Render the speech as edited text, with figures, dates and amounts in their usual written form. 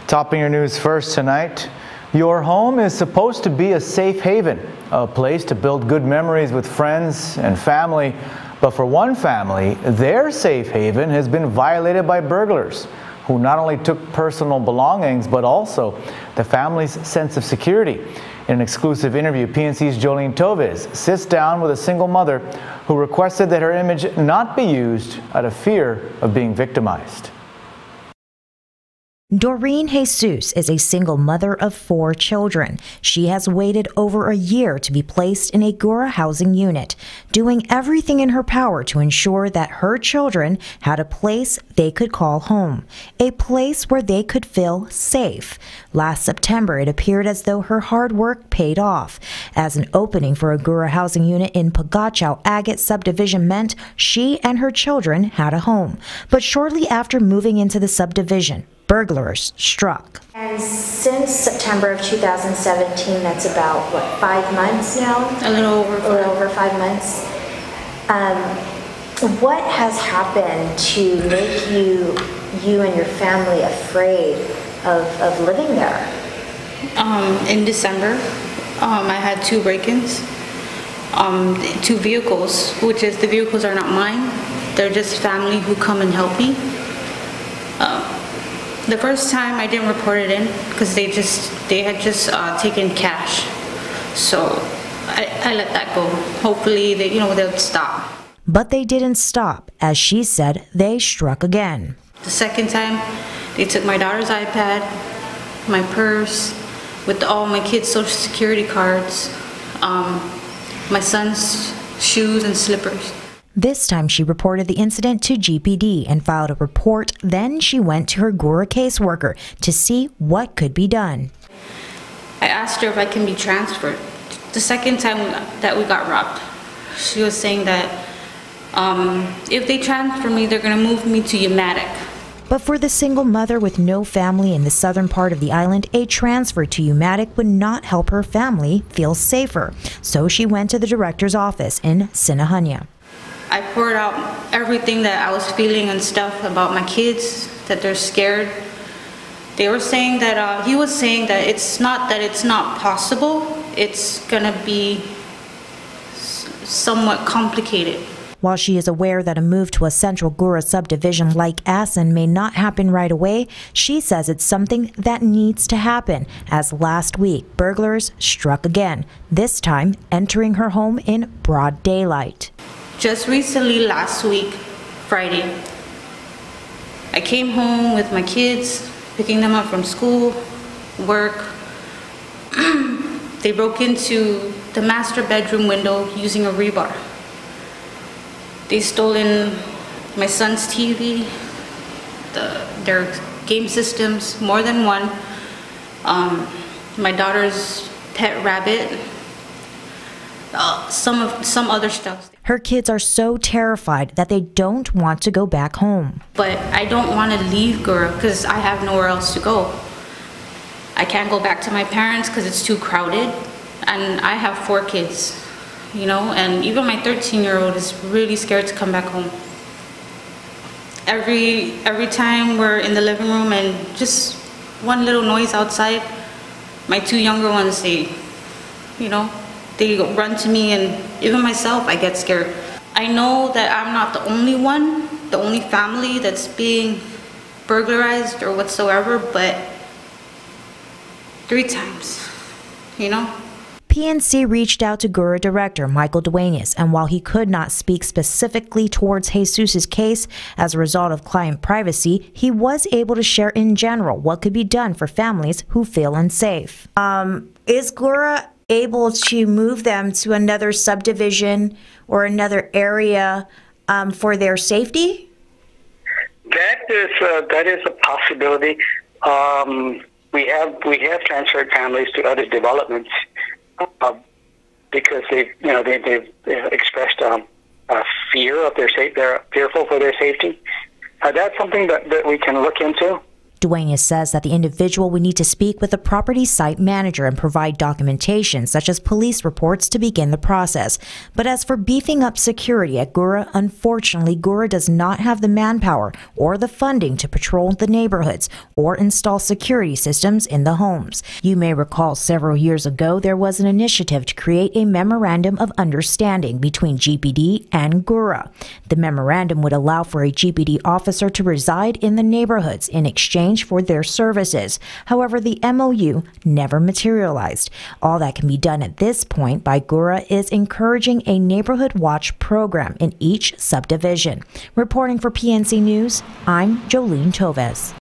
Topping your news first tonight, your home is supposed to be a safe haven, a place to build good memories with friends and family. But for one family, their safe haven has been violated by burglars who not only took personal belongings, but also the family's sense of security. In an exclusive interview, PNC's Jolene Toves sits down with a single mother who requested that her image not be used out of fear of being victimized. Doreen Jesus is a single mother of 4 children. She has waited over a year to be placed in a GUAM housing unit, doing everything in her power to ensure that her children had a place they could call home, a place where they could feel safe. Last September, it appeared as though her hard work paid off, as an opening for a GUAM housing unit in Pagachao Agate subdivision meant she and her children had a home. But shortly after moving into the subdivision, burglars struck. And since September of 2017, that's about, what, 5 months now? A little over 5 months. What has happened to make you and your family afraid of living there? In December, I had 2 break-ins, 2 vehicles, which is the vehicles are not mine. They're just family who come and help me. The first time I didn't report it in because they had just taken cash, so I let that go. Hopefully they'll stop. But they didn't stop. As she said, they struck again. The second time, they took my daughter's iPad, my purse, with all my kids' social security cards, my son's shoes and slippers. This time she reported the incident to GPD and filed a report. Then she went to her GUAM caseworker to see what could be done. I asked her if I can be transferred. The second time that we got robbed, she was saying that if they transfer me, they're going to move me to Umatic. But for the single mother with no family in the southern part of the island, a transfer to Umatic would not help her family feel safer. So she went to the director's office in Sinahanya. I poured out everything that I was feeling and stuff about my kids, that they're scared. They were saying that, he was saying that it's not possible, it's gonna be somewhat complicated. While she is aware that a move to a central GUAM subdivision like Asin may not happen right away, she says it's something that needs to happen, as last week burglars struck again, this time entering her home in broad daylight. Just recently, last week, Friday, I came home with my kids, picking them up from school, work. They broke into the master bedroom window using a rebar. They stole in my son's TV, their game systems, more than one, my daughter's pet rabbit, some other stuff. Her kids are so terrified that they don't want to go back home. But I don't want to leave GUAM because I have nowhere else to go. I can't go back to my parents because it's too crowded, and I have 4 kids, and even my 13-year-old is really scared to come back home. Every time we're in the living room and just one little noise outside, my 2 younger ones, they run to me, and even myself, I get scared. I know that I'm not the only one, the only family that's being burglarized or whatsoever, but 3 times, PNC reached out to GUAM Director Michael Duenas, and while he could not speak specifically towards Jesus' case as a result of client privacy, he was able to share in general what could be done for families who feel unsafe. Is GUAM able to move them to another subdivision or another area for their safety? That is a possibility. We have transferred families to other developments because they've expressed a fear of their safety. They're fearful for their safety. That's something that we can look into. Duenas says that the individual would need to speak with the property site manager and provide documentation such as police reports to begin the process. But as for beefing up security at GURA, unfortunately, GURA does not have the manpower or the funding to patrol the neighborhoods or install security systems in the homes. You may recall several years ago there was an initiative to create a memorandum of understanding between GPD and GURA. The memorandum would allow for a GPD officer to reside in the neighborhoods in exchange for their services. However, the MOU never materialized. All that can be done at this point by GURA is encouraging a neighborhood watch program in each subdivision. Reporting for PNC News, I'm Jolene Toves.